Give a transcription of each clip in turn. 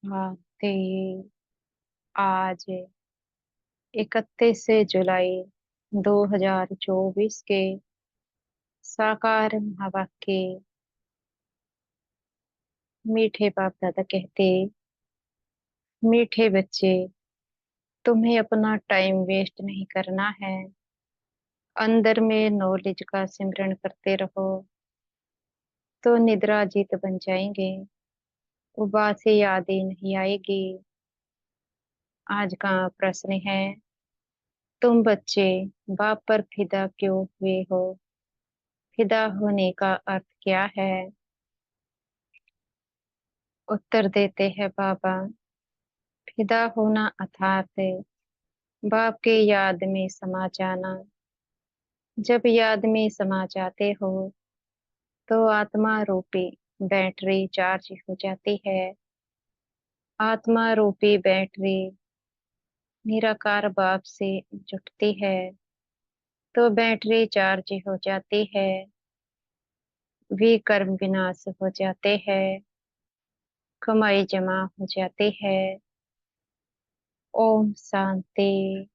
आते आज 31 जुलाई 2024 के साकार महावाक्य। मीठे बाप दादा कहते, मीठे बच्चे, तुम्हें अपना टाइम वेस्ट नहीं करना है। अंदर में नॉलेज का सिमरन करते रहो तो निद्रा जीत बन जाएंगे। उबासी से यादें नहीं आएगी। आज का प्रश्न है, तुम बच्चे बाप पर फिदा क्यों हुए हो? फिदा होने का अर्थ क्या है? उत्तर देते हैं बाबा, फिदा होना अर्थात बाप के याद में समा जाना। जब याद में समा जाते हो तो आत्मा रूपी बैटरी चार्ज हो जाती है। आत्मा रूपी बैटरी निराकार बाप से जुटती है तो बैटरी चार्ज हो जाती है। विकर्म विनाश हो जाते हैं। कमाई जमा हो जाती है। ओम शांति।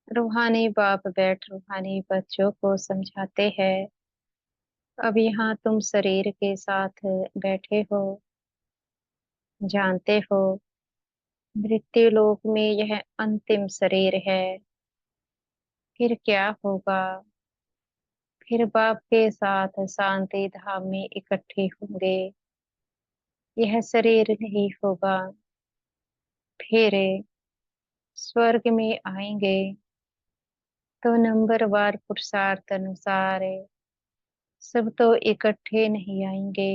रूहानी बाप बैठ रूहानी बच्चों को समझाते हैं। अब यहाँ तुम शरीर के साथ बैठे हो, जानते हो मृत्यु लोक में यह अंतिम शरीर है। फिर क्या होगा? फिर बाप के साथ शांति धाम में इकट्ठे होंगे। यह शरीर नहीं होगा। फिर स्वर्ग में आएंगे तो नंबरवार पुरुषार्थ अनुसार सब तो इकट्ठे नहीं आएंगे।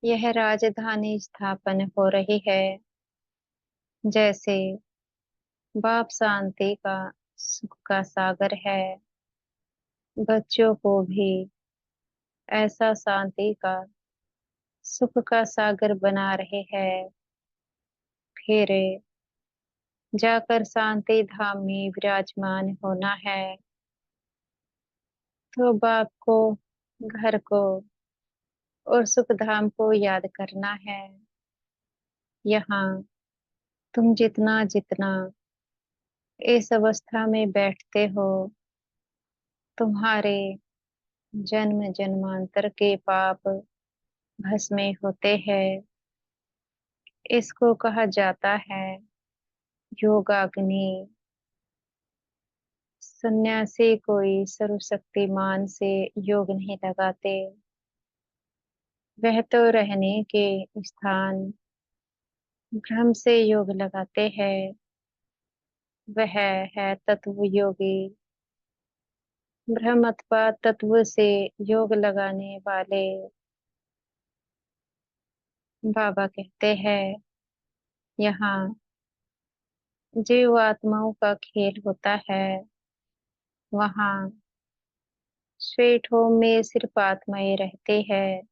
यह राजधानी स्थापन हो रही है। जैसे बाप शांति का सुख का सागर है, बच्चों को भी ऐसा शांति का सुख का सागर बना रहे हैं। फिर जाकर शांति धाम में विराजमान होना है तो बाप को, घर को और सुख धाम को याद करना है। यहाँ तुम जितना जितना इस अवस्था में बैठते हो, तुम्हारे जन्म जन्मांतर के पाप भस्मे होते हैं। इसको कहा जाता है योगाग्नि। सन्यासी कोई सर्वशक्तिमान से योग नहीं लगाते। वह तो रहने के स्थान ब्रह्म से योग लगाते हैं। वह है तत्व योगी। ब्रह्म अथवा तत्व से योग लगाने वाले। बाबा कहते हैं, यहाँ जीव आत्माओं का खेल होता है। वहाँ स्वीट होम में सिर्फ आत्माएं रहते हैं।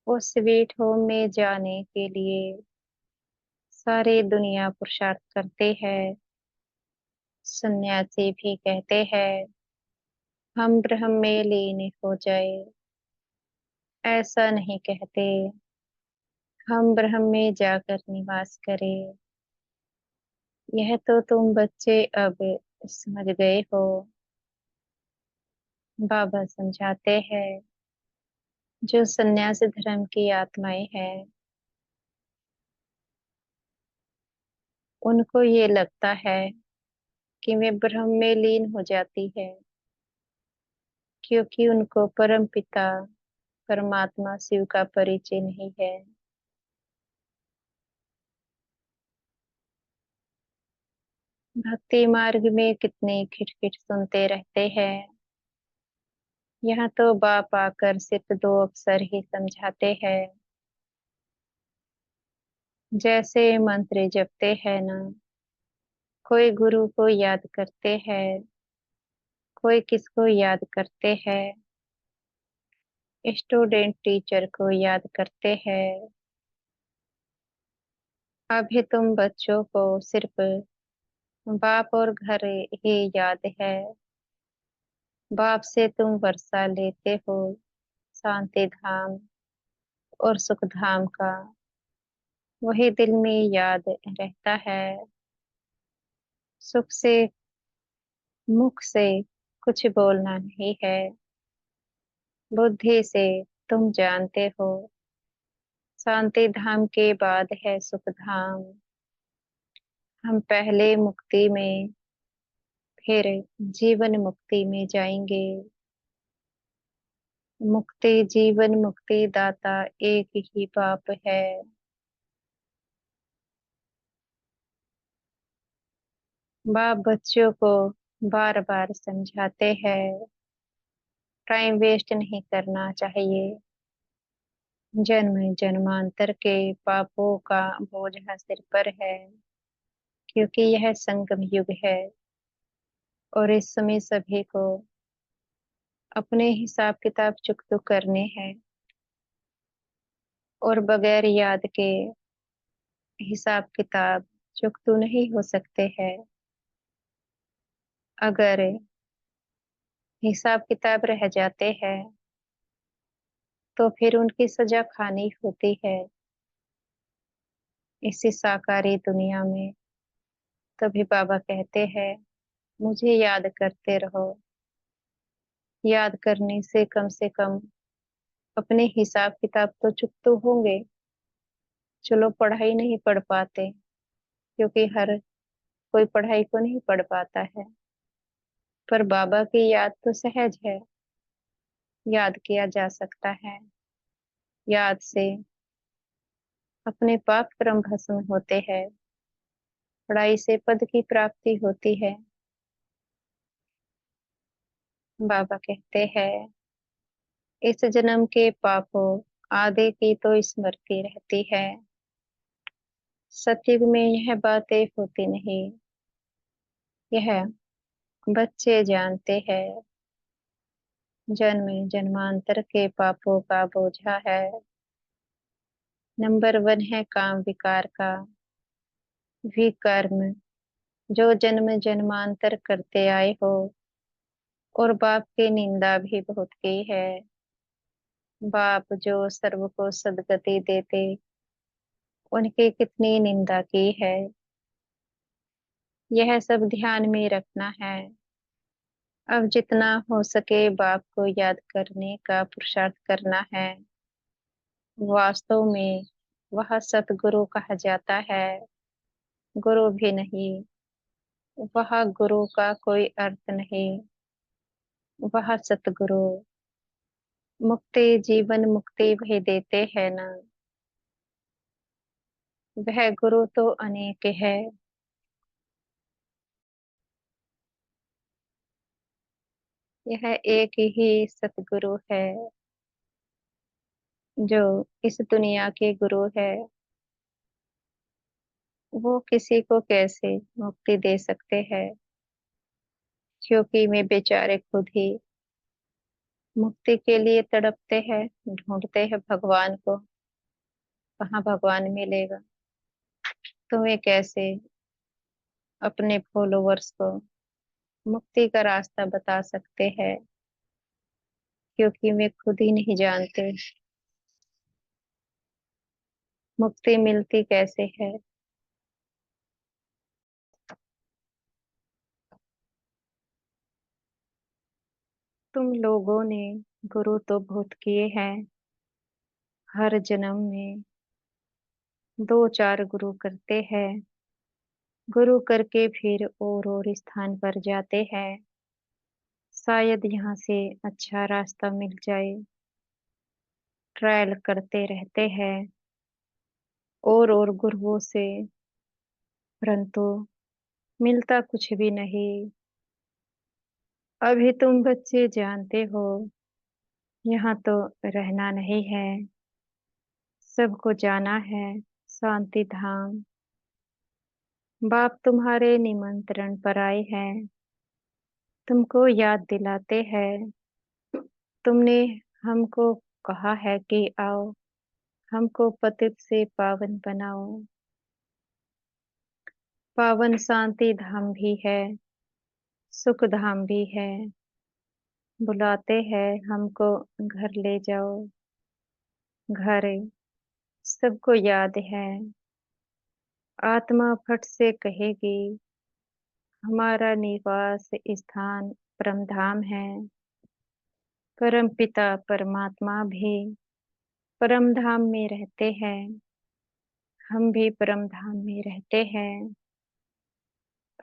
उस स्वीट होम में जाने के लिए सारी दुनिया पुरुषार्थ करते हैं। सन्यासी भी कहते हैं, हम ब्रह्म में लीन हो जाए। ऐसा नहीं कहते, हम ब्रह्म में जाकर निवास करें। यह तो तुम बच्चे अब समझ गए हो। बाबा समझाते हैं, जो सन्यास धर्म की आत्माएं हैं, उनको ये लगता है कि वे ब्रह्म में लीन हो जाती है, क्योंकि उनको परम पिता परमात्मा शिव का परिचय नहीं है। भक्ति मार्ग में कितनी खिटखिट सुनते रहते हैं। यहाँ तो बाप आकर सिर्फ दो अक्षर ही समझाते हैं। जैसे मंत्र जपते हैं ना, कोई गुरु को याद करते हैं, कोई किसको याद करते हैं, स्टूडेंट टीचर को याद करते हैं। अभी तुम बच्चों को सिर्फ बाप और घर ही याद है। बाप से तुम वर्षा लेते हो, शांति धाम और सुख धाम का वही दिल में याद रहता है। सुख से मुख से कुछ बोलना नहीं है, बुद्धि से तुम जानते हो। शांति धाम के बाद है सुख धाम। हम पहले मुक्ति में, फिर जीवन मुक्ति में जाएंगे। मुक्ति जीवन मुक्ति दाता एक ही बाप है। बाप बच्चों को बार बार समझाते हैं, टाइम वेस्ट नहीं करना चाहिए। जन्म जन्मांतर के पापों का बोझ सिर पर है, क्योंकि यह संगम युग है और इस समय सभी को अपने हिसाब किताब चुकतो करने हैं। और बगैर याद के हिसाब किताब चुकतो नहीं हो सकते हैं। अगर हिसाब किताब रह जाते हैं तो फिर उनकी सजा खानी होती है इसी साकारी दुनिया में। तभी बाबा कहते हैं, मुझे याद करते रहो। याद करने से कम अपने हिसाब किताब तो चुकतो होंगे। चलो पढ़ाई नहीं पढ़ पाते, क्योंकि हर कोई पढ़ाई को नहीं पढ़ पाता है, पर बाबा की याद तो सहज है, याद किया जा सकता है। याद से अपने पाप कर्म भस्म होते हैं, पढ़ाई से पद की प्राप्ति होती है। बाबा कहते हैं, इस जन्म के पापों आदि की तो स्मृति रहती है, सतयुग में यह बातें होती नहीं। यह बच्चे जानते हैं, जन्म जन्मांतर के पापों का बोझा है। नंबर 1 है काम विकार का विकर्म, जो जन्म जन्मांतर करते आए हो, और बाप की निंदा भी बहुत की है। बाप जो सर्व को सदगति देते, उनकी कितनी निंदा की है। यह सब ध्यान में रखना है। अब जितना हो सके बाप को याद करने का पुरुषार्थ करना है। वास्तव में वह सतगुरु कहा जाता है, गुरु भी नहीं। वह गुरु का कोई अर्थ नहीं, वह सतगुरु। मुक्ति जीवन मुक्ति वही देते हैं ना। वह गुरु तो अनेक है। यह एक ही सतगुरु है, जो इस दुनिया के गुरु है। वो किसी को कैसे मुक्ति दे सकते हैं, क्योंकि वे बेचारे खुद ही मुक्ति के लिए तड़पते हैं, ढूंढते हैं भगवान को। कहाँ भगवान मिलेगा, तो वे कैसे अपने फॉलोवर्स को मुक्ति का रास्ता बता सकते हैं, क्योंकि वे खुद ही नहीं जानते मुक्ति मिलती कैसे है। तुम लोगों ने गुरु तो बहुत किए हैं, हर जन्म में 2 4 गुरु करते हैं। गुरु करके फिर और स्थान पर जाते हैं। शायद यहाँ से अच्छा रास्ता मिल जाए। ट्रायल करते रहते हैं और गुरुओं से, परंतु मिलता कुछ भी नहीं। अभी तुम बच्चे जानते हो, यहाँ तो रहना नहीं है, सबको जाना है शांति धाम। बाप तुम्हारे निमंत्रण पर आए हैं, तुमको याद दिलाते हैं। तुमने हमको कहा है कि आओ, हमको पतित से पावन बनाओ। पावन शांति धाम भी है, सुख धाम भी है। बुलाते हैं हमको घर ले जाओ। घर सबको याद है। आत्मा फट से कहेगी हमारा निवास स्थान परमधाम है। परम पिता परमात्मा भी परम धाम में रहते हैं। हम भी परम धाम में रहते हैं।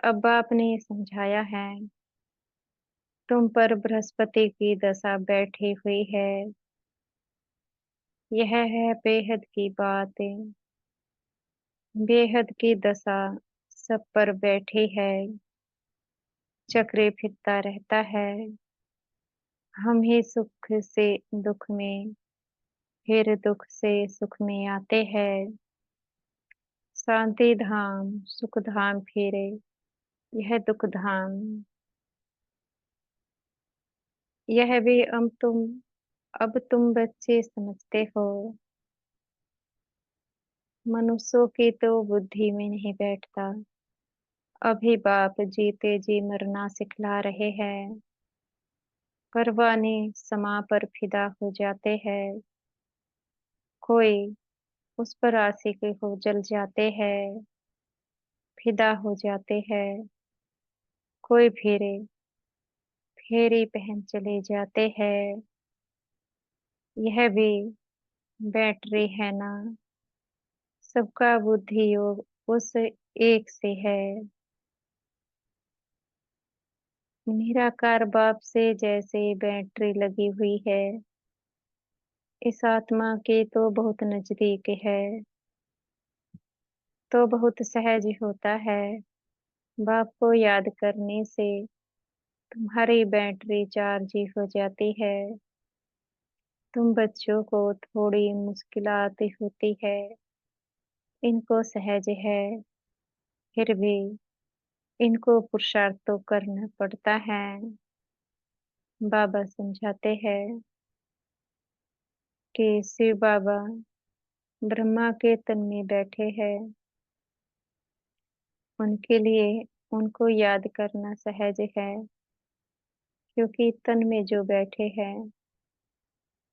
अब आपने समझाया है तुम पर बृहस्पति की दशा बैठी हुई है। यह है बेहद की बात। बेहद की दशा सब पर बैठी है। चक्र फिरता रहता है। हम ही सुख से दुख में, फिर दुख से सुख में आते हैं। शांति धाम सुख धाम फिरे यह दुख धाम। यह भी अब तुम बच्चे समझते हो। मनुष्यों की तो बुद्धि में नहीं बैठता। अभी बाप जीते जी मरना सिखला रहे हैं। परवाने समा पर फिदा हो जाते हैं। कोई उस पर आशिक हो जल जाते हैं। फिदा हो जाते हैं। कोई फेरी पहन चले जाते हैं। यह भी बैटरी है ना। सबका बुद्धि योग उस एक से है। निराकार बाप से जैसे बैटरी लगी हुई है। इस आत्मा के तो बहुत नजदीक है। तो बहुत सहज होता है। बाप को याद करने से तुम्हारी बैटरी चार्ज हो जाती है। तुम बच्चों को थोड़ी मुश्किलात होती है। इनको सहज है। फिर भी इनको पुरुषार्थ तो करना पड़ता है। बाबा समझाते हैं कि शिव बाबा ब्रह्मा के तन में बैठे हैं। उनके लिए उनको याद करना सहज है। क्योंकि तन में जो बैठे हैं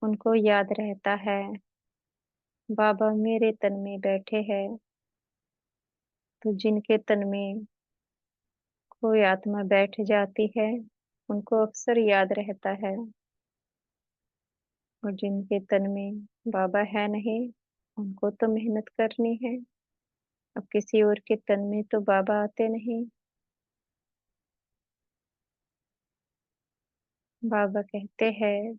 उनको याद रहता है बाबा मेरे तन में बैठे हैं। तो जिनके तन में कोई आत्मा बैठ जाती है उनको अक्सर याद रहता है। और जिनके तन में बाबा है नहीं उनको तो मेहनत करनी है। अब किसी और के तन में तो बाबा आते नहीं। बाबा कहते हैं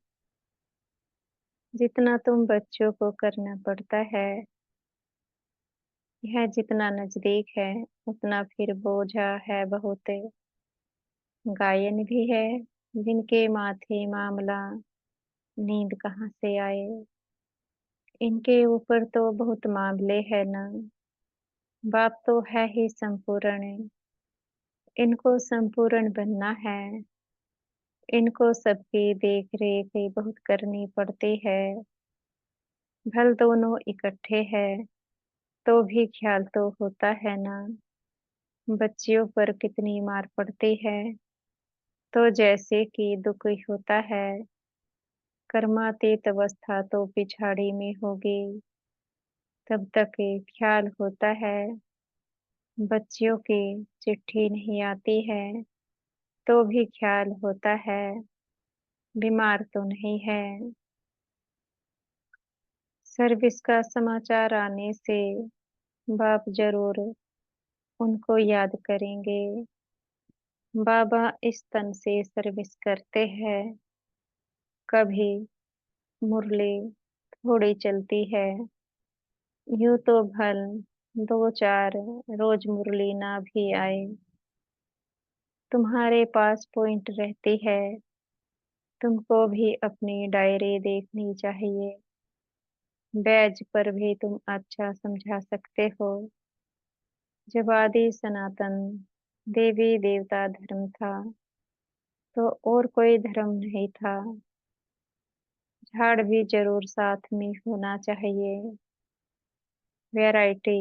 जितना तुम बच्चों को करना पड़ता है यह जितना नजदीक है उतना फिर बोझा है बहुत। गायन भी है जिनके माथे मामला नींद कहाँ से आए। इनके ऊपर तो बहुत मामले है ना। बाप तो है ही संपूर्ण। इनको संपूर्ण बनना है। इनको सबकी देख रेख बहुत करनी पड़ती है। भल दोनों इकट्ठे हैं तो भी ख्याल तो होता है ना। बच्चियों पर कितनी मार पड़ती है। तो जैसे कि दुख होता है कर्मातीत अवस्था तो पिछाड़ी में होगी। तब तक ख्याल होता है बच्चियों की चिट्ठी नहीं आती है तो भी ख्याल होता है बीमार तो नहीं है। सर्विस का समाचार आने से बाप जरूर उनको याद करेंगे। बाबा इस तन से सर्विस करते हैं। कभी मुरली थोड़ी चलती है। यूं तो भल दो चार रोज मुरली ना भी आए। तुम्हारे पास पॉइंट रहती है। तुमको भी अपनी डायरी देखनी चाहिए। बैज पर भी तुम अच्छा समझा सकते हो। जब आदि सनातन देवी देवता धर्म था तो और कोई धर्म नहीं था। झाड़ भी जरूर साथ में होना चाहिए। वैरायटी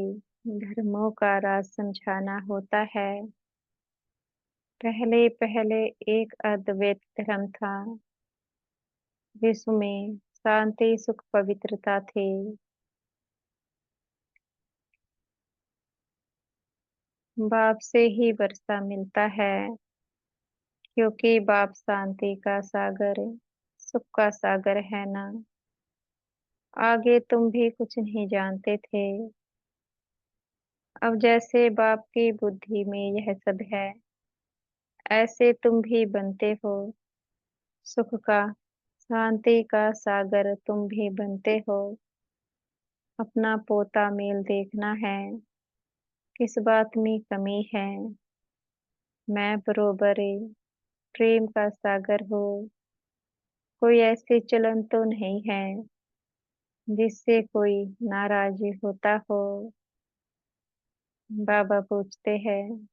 धर्मों का राज समझाना होता है। पहले पहले एक अद्वैत धर्म था। विश्व में शांति सुख पवित्रता थे। बाप से ही वर्षा मिलता है, क्योंकि बाप शांति का सागर सुख का सागर है ना। आगे तुम भी कुछ नहीं जानते थे, अब जैसे बाप की बुद्धि में यह सब है, ऐसे तुम भी बनते हो। सुख का शांति का सागर तुम भी बनते हो। अपना पोता मेल देखना है, किस बात में कमी है। मैं बरोबर प्रेम का सागर हो, कोई ऐसे चलन तो नहीं है जिससे कोई नाराज होता हो। बाबा पूछते हैं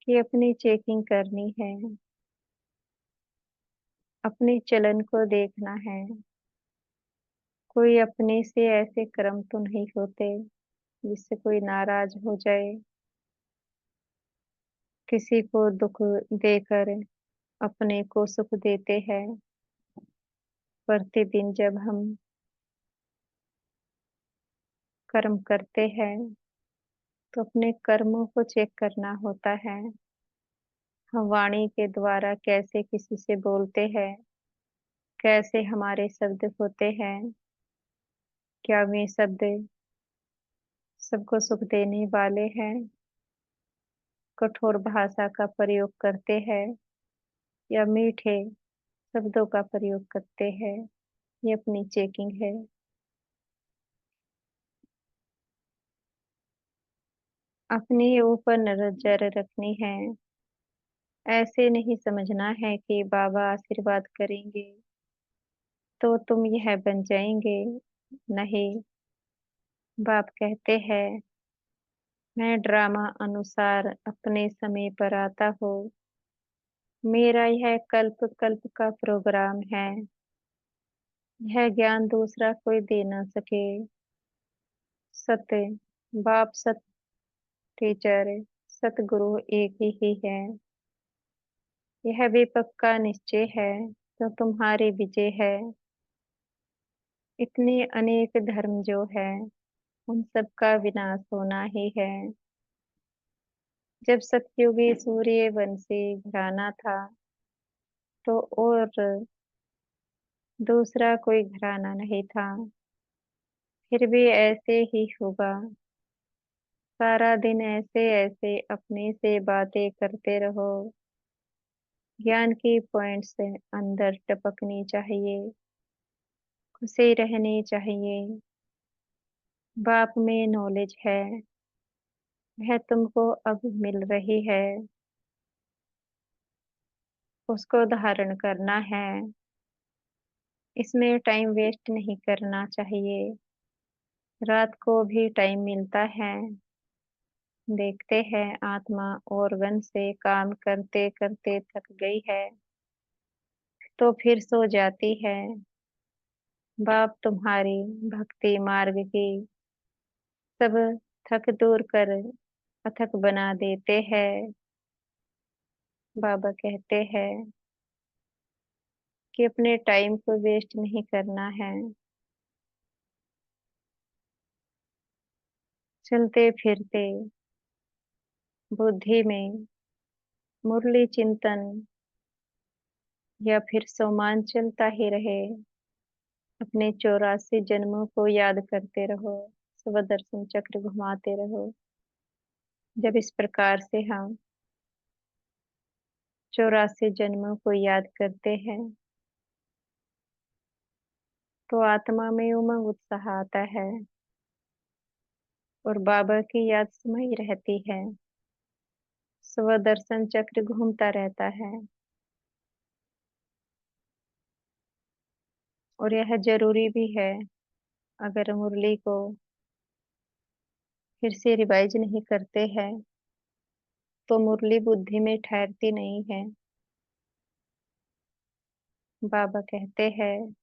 कि अपनी चेकिंग करनी है, अपने चलन को देखना है। कोई अपने से ऐसे कर्म तो नहीं होते जिससे कोई नाराज हो जाए। किसी को दुख देकर अपने को सुख देते हैं। प्रतिदिन जब हम कर्म करते हैं तो अपने कर्मों को चेक करना होता है। हम वाणी के द्वारा कैसे किसी से बोलते हैं, कैसे हमारे शब्द होते हैं, क्या वे शब्द सबको सुख देने वाले हैं, कठोर भाषा का प्रयोग करते हैं या मीठे शब्दों का प्रयोग करते हैं। ये अपनी चेकिंग है। अपने ऊपर नजर रखनी है। ऐसे नहीं समझना है कि बाबा आशीर्वाद करेंगे तो तुम यह बन जाएंगे। नहीं, बाप कहते हैं मैं ड्रामा अनुसार अपने समय पर आता हूँ। मेरा यह कल्प कल्प का प्रोग्राम है। यह ज्ञान दूसरा कोई दे ना सके। सत्य बाप, सत्य टीचर, सतगुरु एक ही है। यह भी पक्का निश्चय है तो तुम्हारी विजय है। इतने अनेक धर्म जो है, उन सब का विनाश होना ही है। जब सतयुगी सूर्य वंशी घराना था तो और दूसरा कोई घराना नहीं था। फिर भी ऐसे ही होगा। सारा दिन ऐसे ऐसे अपने से बातें करते रहो। ज्ञान की पॉइंट्स अंदर टपकनी चाहिए, खुशी रहनी चाहिए। बाप में नॉलेज है, वह तुमको अब मिल रही है। उसको धारण करना है। इसमें टाइम वेस्ट नहीं करना चाहिए। रात को भी टाइम मिलता है। देखते हैं आत्मा ऑर्गन से काम करते करते थक गई है तो फिर सो जाती है। बाप तुम्हारी भक्ति मार्ग की सब थक दूर कर अथक बना देते हैं। बाबा कहते हैं कि अपने टाइम को वेस्ट नहीं करना है। चलते फिरते बुद्धि में मुरली चिंतन या फिर सोमान चलता ही रहे। अपने 84 जन्मों को याद करते रहो। स्वदर्शन चक्र घुमाते रहो। जब इस प्रकार से हम 84 जन्मों को याद करते हैं तो आत्मा में उमंग उत्साह आता है और बाबा की याद समाई रहती है। स्वदर्शन चक्र घूमता रहता है और यह जरूरी भी है। अगर मुरली को फिर से रिवाइज नहीं करते हैं तो मुरली बुद्धि में ठहरती नहीं है। बाबा कहते हैं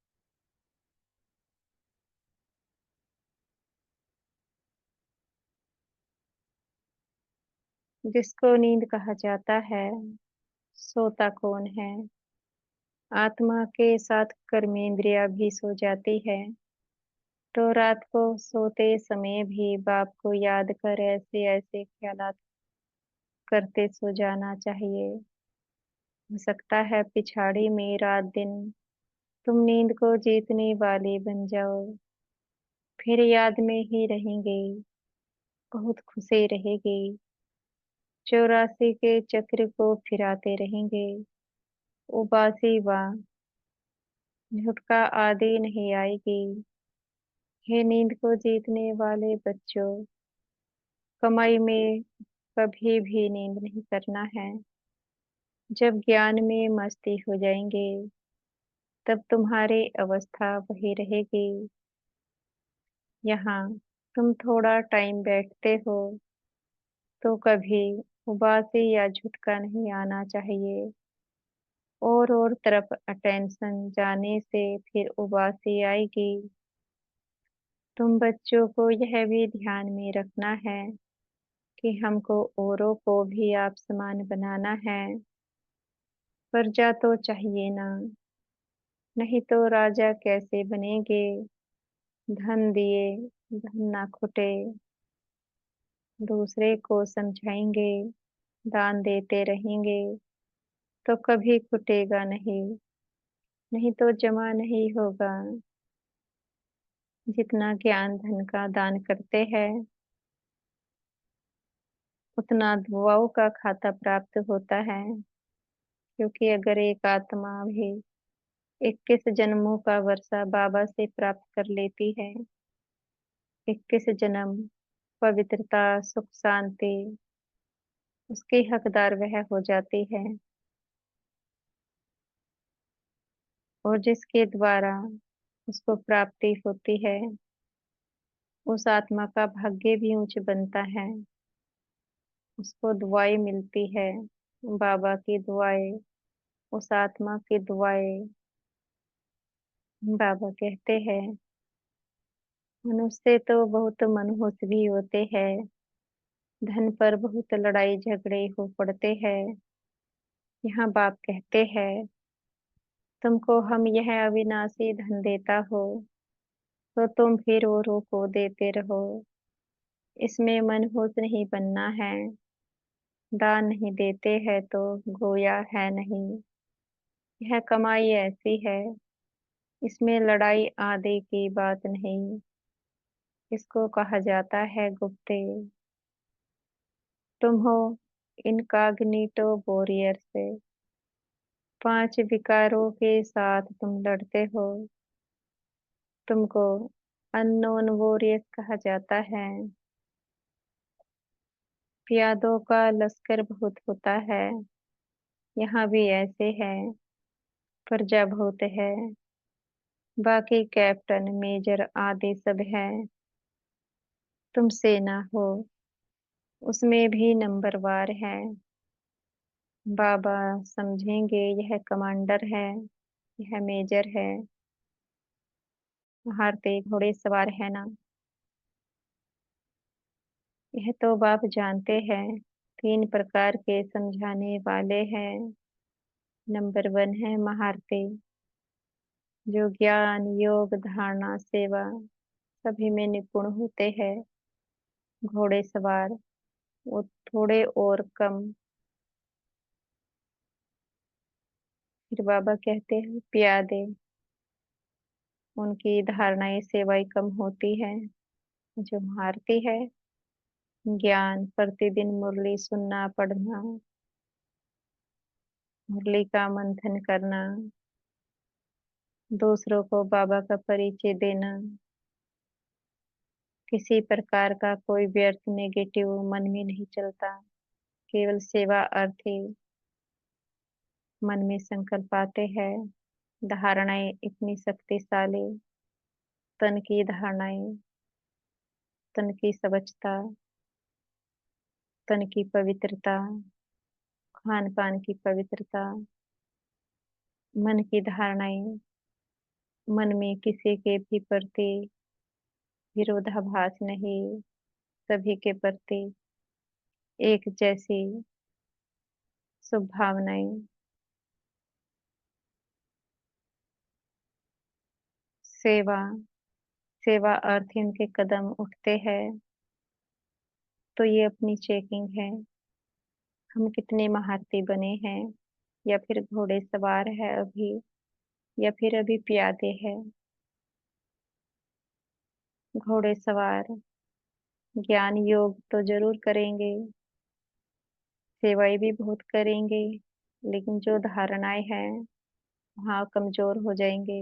जिसको नींद कहा जाता है, सोता कौन है। आत्मा के साथ कर्मेंद्रिया भी सो जाती है, तो रात को सोते समय भी बाप को याद कर ऐसे ऐसे ख्यालात करते सो जाना चाहिए। हो सकता है पिछाड़ी में रात दिन तुम नींद को जीतने वाले बन जाओ, फिर याद में ही रहेंगे, बहुत खुशी रहेगी, 84 के चक्र को फिराते रहेंगे। उबासी व झुटका आदि नहीं आएगी। हे नींद को जीतने वाले बच्चों, कमाई में कभी भी नींद नहीं करना है। जब ज्ञान में मस्ती हो जाएंगे, तब तुम्हारी अवस्था वही रहेगी। यहाँ तुम थोड़ा टाइम बैठते हो, तो कभी उबासी या झुटका नहीं आना चाहिए। और तरफ अटेंशन जाने से फिर उबासी आएगी। तुम बच्चों को यह भी ध्यान में रखना है कि हमको औरों को भी आप समान बनाना है। प्रजा तो चाहिए ना, नहीं तो राजा कैसे बनेंगे। धन दिए, धन ना खुटे, दूसरे को समझाएंगे, दान देते रहेंगे, तो कभी खुटेगा नहीं, नहीं तो जमा नहीं होगा। जितना ज्ञान धन का दान करते हैं, उतना दुआओं का खाता प्राप्त होता है। क्योंकि अगर एक आत्मा भी 21 जन्मों का वर्षा बाबा से प्राप्त कर लेती है, 21 जन्म पवित्रता, सुख, शांति, उसकी हकदार वह हो जाती है। और जिसके द्वारा उसको प्राप्ति होती है, उस आत्मा का भाग्य भी ऊंच बनता है। उसको दुआएं मिलती है, बाबा की दुआएं, उस आत्मा की दुआएं। बाबा कहते हैं, मनुष्य तो बहुत मनहूस भी होते हैं, धन पर बहुत लड़ाई झगड़े हो पड़ते हैं। यहाँ बाप कहते हैं, तुमको हम यह अविनाशी धन देता हो, तो तुम फिर औरों को देते रहो। इसमें मनहूस नहीं बनना है। दान नहीं देते हैं तो गोया है नहीं। यह कमाई ऐसी है, इसमें लड़ाई आदि की बात नहीं। इसको कहा जाता है गुप्ते। तुम हो इनकॉग्निटो वॉरियर से, 5 विकारों के साथ तुम लड़ते हो। तुमको अननोन वॉरियर कहा जाता है। प्यादों का लश्कर बहुत होता है, यहाँ भी ऐसे है। प्रजा बहुत है, बाकी कैप्टन मेजर आदि सब है। तुम सेना हो, उसमें भी नंबरवार है। बाबा समझेंगे यह कमांडर है, यह मेजर है। हारते घोड़े सवार है ना। यह तो बाप जानते हैं, 3 प्रकार के समझाने वाले हैं। नंबर 1 है महारते, जो ज्ञान, योग, धारणा, सेवा सभी में निपुण होते हैं। घोड़े सवार, वो थोड़े और कम। फिर बाबा कहते हैं प्यादे, उनकी धारणाएं, सेवाएं कम होती है। जो महारती है, ज्ञान, प्रतिदिन मुरली सुनना, पढ़ना, मुरली का मंथन करना, दूसरों को बाबा का परिचय देना, किसी प्रकार का कोई व्यर्थ नेगेटिव मन में नहीं चलता, केवल सेवा अर्थ ही मन में संकल्प आते हैं। धारणाएं इतनी शक्तिशाली, तन की धारणाएं, तन की स्वच्छता, तन की पवित्रता, खान पान की पवित्रता, मन की धारणाएं, मन में किसी के भी प्रति विरोधाभास नहीं, सभी के प्रति एक जैसी शुभ भावनाएं। सेवा, सेवा अर्थ इनके कदम उठते हैं तो ये अपनी चेकिंग है। हम कितने महारथी बने हैं, या फिर घोड़े सवार है अभी, या फिर अभी प्यादे हैं। घोड़े सवार ज्ञान योग तो जरूर करेंगे, सेवाएं भी बहुत करेंगे, लेकिन जो धारणाएं हैं वहाँ कमजोर हो जाएंगे।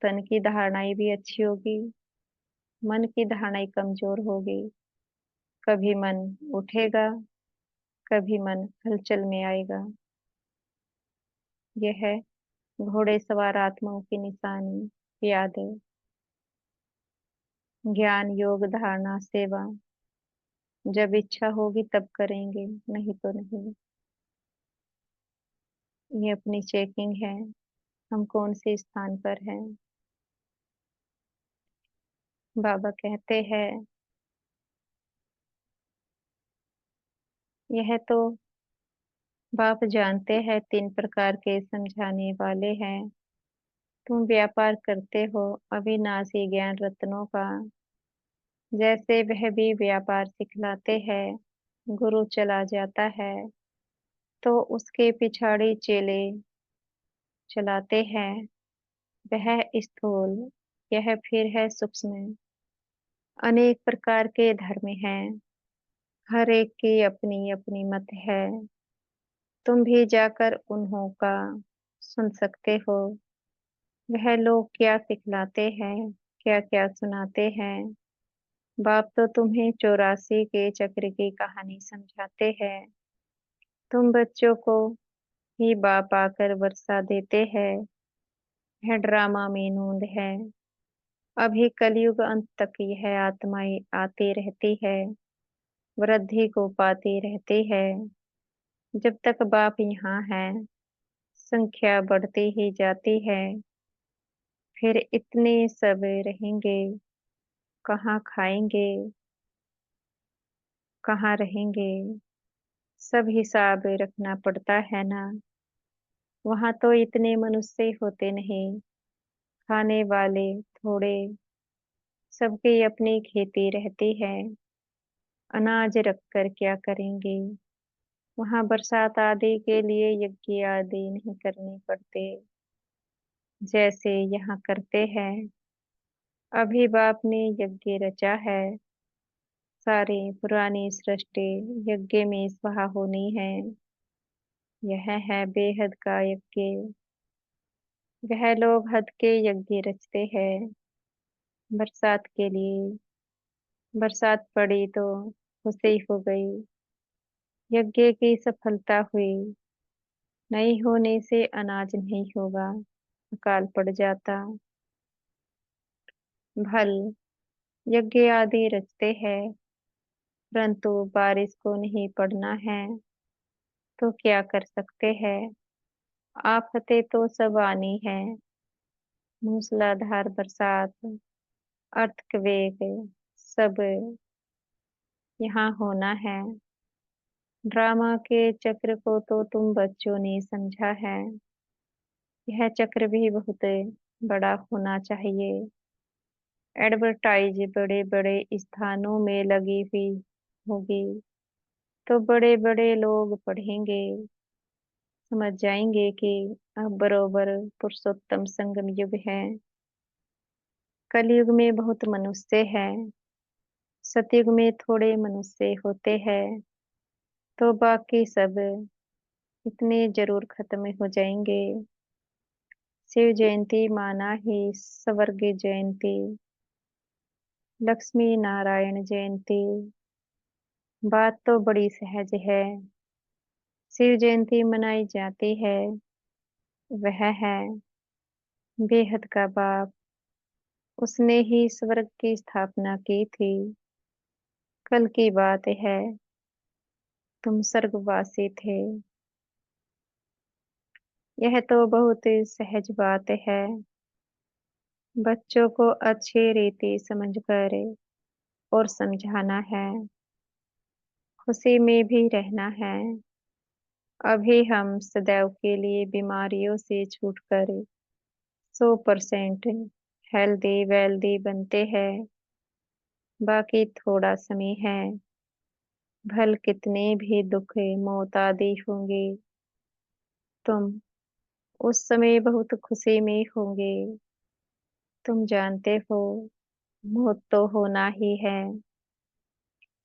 तन की धारणाएं भी अच्छी होगी, मन की धारणाएं कमजोर होगी। कभी मन उठेगा, कभी मन हलचल में आएगा। यह है घोड़े सवार आत्माओं की निशानी, याद है। ज्ञान योग धारणा सेवा जब इच्छा होगी तब करेंगे, नहीं तो नहीं। ये अपनी चेकिंग है, हम कौन से स्थान पर हैं। बाबा कहते हैं यह तो बाप जानते हैं, 3 प्रकार के समझाने वाले हैं। तुम व्यापार करते हो अविनाशी ज्ञान रत्नों का, जैसे वह भी व्यापार सिखलाते हैं। गुरु चला जाता है तो उसके पिछाड़ी चेले चलाते हैं। वह स्थूल, यह फिर है सूक्ष्म। अनेक प्रकार के धर्म हैं, हर एक की अपनी अपनी मत है। तुम भी जाकर उन्हों का सुन सकते हो। वह लोग क्या सिखलाते हैं, क्या क्या सुनाते हैं। बाप तो तुम्हें 84 के चक्र की कहानी समझाते हैं। तुम बच्चों को ही बाप आकर वर्षा देते हैं। यह ड्रामा में नूंद है। अभी कलयुग अंत तक यह आत्माएं आती रहती है, वृद्धि को पाती रहती है। जब तक बाप यहाँ है संख्या बढ़ती ही जाती है। फिर इतने सब रहेंगे, कहाँ खाएंगे, कहाँ रहेंगे। सब हिसाब रखना पड़ता है ना। वहां तो इतने मनुष्य होते नहीं, खाने वाले थोड़े। सबकी अपनी खेती रहती है, अनाज रखकर क्या करेंगे। वहां बरसात आदि के लिए यज्ञ आदि नहीं करने पड़ते, जैसे यहाँ करते हैं। अभी बाप ने यज्ञ रचा है, सारी पुरानी सृष्टि यज्ञ में स्वाहा होनी है। यह है बेहद का यज्ञ। वह लोग हद के यज्ञ रचते हैं बरसात के लिए। बरसात पड़ी तो खुशी हो गई, यज्ञ की सफलता हुई। नहीं होने से अनाज नहीं होगा, अकाल पड़ जाता। भल यज्ञ आदि रचते हैं, परंतु बारिश को नहीं पड़ना है तो क्या कर सकते हैं। आफतें तो सब आनी है, मूसलाधार बरसात, अर्थक्वेक, सब यहाँ होना है। ड्रामा के चक्र को तो तुम बच्चों ने समझा है। यह चक्र भी बहुत बड़ा होना चाहिए। एडवर्टाइज बड़े बड़े स्थानों में लगी हुई होगी तो बड़े बड़े लोग पढ़ेंगे, समझ जाएंगे कि अब बरोबर पुरुषोत्तम संगम युग है। कलयुग में बहुत मनुष्य हैं, सतयुग में थोड़े मनुष्य होते हैं, तो बाकी सब इतने जरूर खत्म हो जाएंगे। शिव जयंती माना ही स्वर्ग जयंती, लक्ष्मी नारायण जयंती। बात तो बड़ी सहज है। शिव जयंती मनाई जाती है, वह है बेहद का बाप। उसने ही स्वर्ग की स्थापना की थी। कल की बात है, तुम स्वर्गवासी थे। यह तो बहुत ही सहज बात है। बच्चों को अच्छी रीति समझकर और समझाना है। खुशी में भी रहना है। अभी हम सदैव के लिए बीमारियों से छूटकर 100% हेल्दी वेल्दी बनते हैं। बाकी थोड़ा समय है। भल कितने भी दुख मौत आदि होंगे, तुम उस समय बहुत खुशी में होंगे। तुम जानते हो मौत तो होना ही है।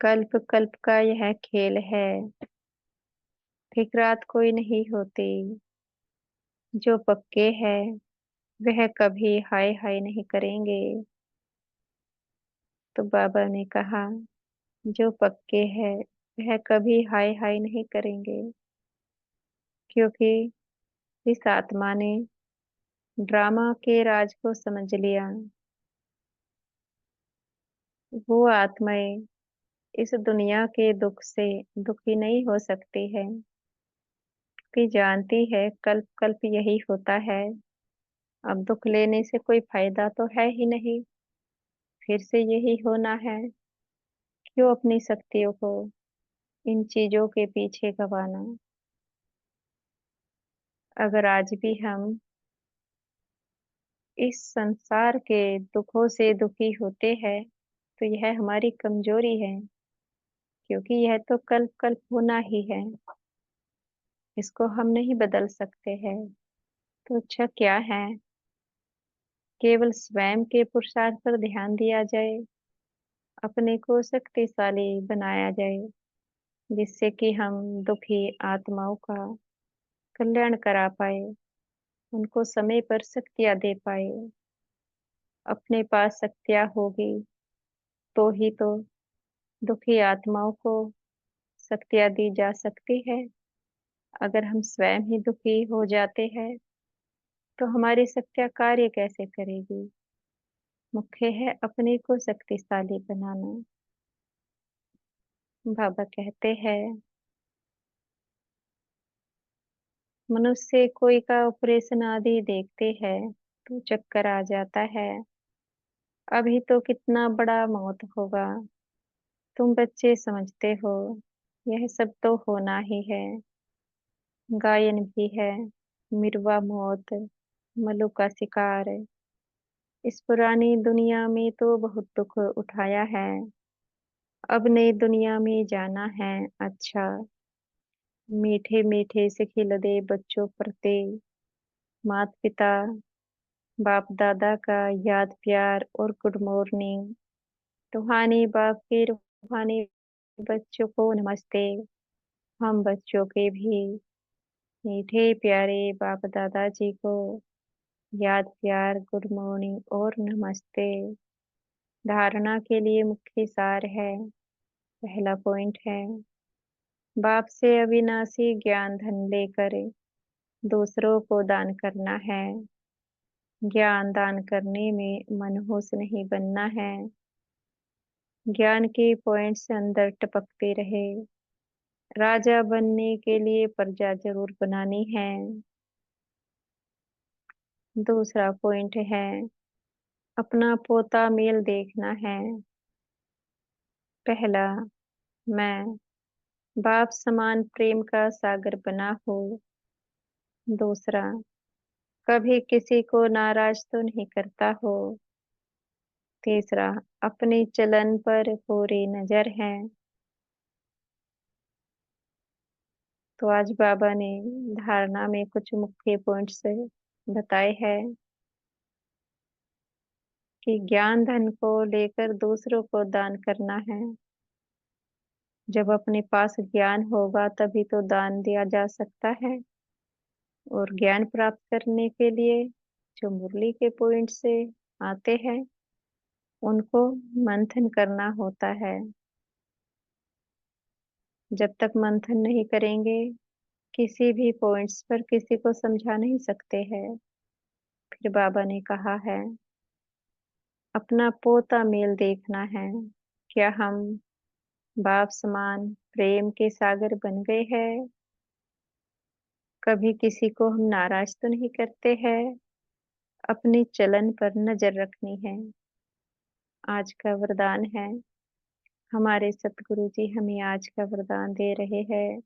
कल्प कल्प का यह खेल है। फिक्रात कोई नहीं होती। जो पक्के हैं वह कभी हाय हाय नहीं करेंगे। तो बाबा ने कहा, जो पक्के हैं वह कभी हाय हाय नहीं करेंगे, क्योंकि इस आत्मा ने ड्रामा के राज को समझ लिया। वो आत्माएं इस दुनिया के दुख से दुखी नहीं हो सकती है, कि जानती है कल्प कल्प यही होता है। अब दुख लेने से कोई फायदा तो है ही नहीं, फिर से यही होना है। क्यों अपनी शक्तियों को इन चीजों के पीछे गंवाना। अगर आज भी हम इस संसार के दुखों से दुखी होते हैं, तो यह हमारी कमजोरी है, क्योंकि यह तो कल्प कल्प होना ही है। इसको हम नहीं बदल सकते हैं। तो अच्छा क्या है, केवल स्वयं के पुरुषार्थ पर ध्यान दिया जाए, अपने को शक्तिशाली बनाया जाए, जिससे कि हम दुखी आत्माओं का कल्याण करा पाए, उनको समय पर शक्तियां दे पाए। अपने पास शक्तियां होगी तो ही तो दुखी आत्माओं को शक्तियां दी जा सकती है। अगर हम स्वयं ही दुखी हो जाते हैं, तो हमारी शक्तियां कार्य कैसे करेगी। मुख्य है अपने को शक्तिशाली बनाना। बाबा कहते हैं, मनुष्य कोई का ऑपरेशन आदि देखते हैं तो चक्कर आ जाता है। अभी तो कितना बड़ा मौत होगा। तुम बच्चे समझते हो यह सब तो होना ही है। गायन भी है, मिरवा मौत, मलु का शिकार। इस पुरानी दुनिया में तो बहुत दुख उठाया है। अब नई दुनिया में जाना है। अच्छा, मीठे मीठे से खिल दे बच्चों परते, माता पिता बाप दादा का याद प्यार और गुड मॉर्निंग। रूहानी बाप के रूहानी बच्चों को नमस्ते। हम बच्चों के भी मीठे प्यारे बाप दादाजी को याद प्यार गुड मॉर्निंग और नमस्ते। धारणा के लिए मुख्य सार है। पहला पॉइंट है, बाप से अविनाशी ज्ञान धन लेकर दूसरों को दान करना है। ज्ञान दान करने में मनहूस नहीं बनना है। ज्ञान के पॉइंट से अंदर टपकते रहे। राजा बनने के लिए प्रजा जरूर बनानी है। दूसरा पॉइंट है, अपना पोता मेल देखना है। पहला, मैं बाप समान प्रेम का सागर बना हो। दूसरा, कभी किसी को नाराज तो नहीं करता हो। तीसरा, अपने चलन पर पूरी नजर है। तो आज बाबा ने धारणा में कुछ मुख्य पॉइंट्स बताए हैं, कि ज्ञान धन को लेकर दूसरों को दान करना है। जब अपने पास ज्ञान होगा तभी तो दान दिया जा सकता है। और ज्ञान प्राप्त करने के लिए जो मुरली के पॉइंट से आते हैं, उनको मंथन करना होता है। जब तक मंथन नहीं करेंगे, किसी भी पॉइंट्स पर किसी को समझा नहीं सकते हैं। फिर बाबा ने कहा है, अपना पोता मेल देखना है। क्या हम बाप समान प्रेम के सागर बन गए हैं। कभी किसी को हम नाराज तो नहीं करते हैं। अपने चलन पर नजर रखनी है। आज का वरदान है। हमारे सतगुरु जी हमें आज का वरदान दे रहे हैं।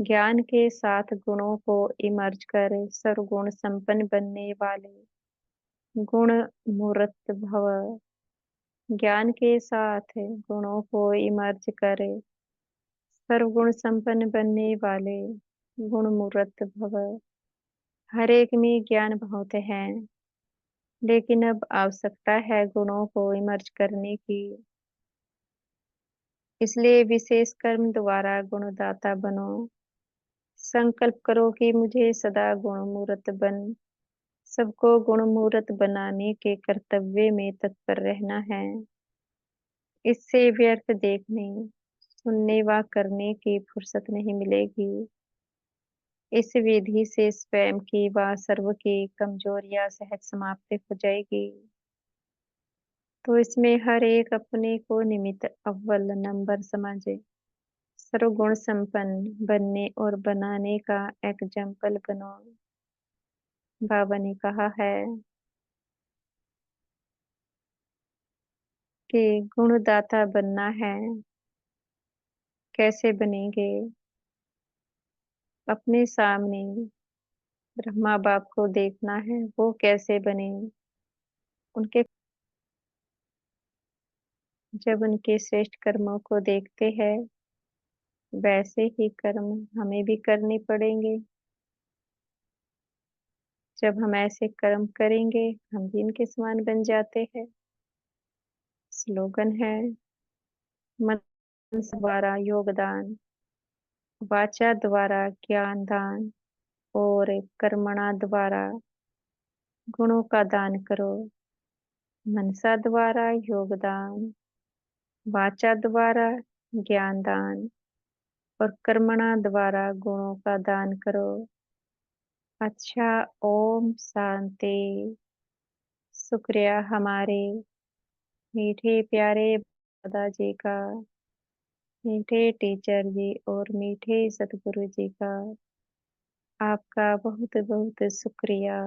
ज्ञान के साथ गुणों को इमर्ज कर सर्वगुण संपन्न बनने वाले गुण मूर्त भव। ज्ञान के साथ गुणों को इमर्ज कर सर्वगुण संपन्न बनने वाले गुण मूर्त भव। हर एक में ज्ञान बहुत है, लेकिन अब आवश्यकता है गुणों को इमर्ज करने की। इसलिए विशेष कर्म द्वारा गुणदाता बनो। संकल्प करो कि मुझे सदा गुणमूर्त बन सबको गुणमूर्त बनाने के कर्तव्य में तत्पर रहना है। इससे व्यर्थ देखने, सुनने व करने की फुर्सत नहीं मिलेगी। इस विधि से स्वयं की व सर्व की कमजोरियां सहज समाप्त हो जाएगी। तो इसमें हर एक अपने को निमित्त अव्वल नंबर समझे सर्वगुण संपन्न बनने और बनाने का एग्जाम्पल बनो। बाबा ने कहा है कि गुणदाता बनना है। कैसे बनेंगे? अपने सामने ब्रह्मा बाप को देखना है, वो कैसे बने। उनके जब उनके श्रेष्ठ कर्मों को देखते हैं, वैसे ही कर्म हमें भी करने पड़ेंगे। जब हम ऐसे कर्म करेंगे, हम भी इनके समान बन जाते हैं। स्लोगन है, मन द्वारा योगदान, वाचा द्वारा ज्ञान दान और कर्मणा द्वारा गुणों का दान करो। मनसा द्वारा योगदान, वाचा द्वारा ज्ञान दान और कर्मणा द्वारा गुणों का दान करो। अच्छा, ओम शांति। शुक्रिया हमारे मीठे प्यारे दादाजी का, मीठे टीचर जी और मीठे सतगुरु जी का। आपका बहुत बहुत शुक्रिया।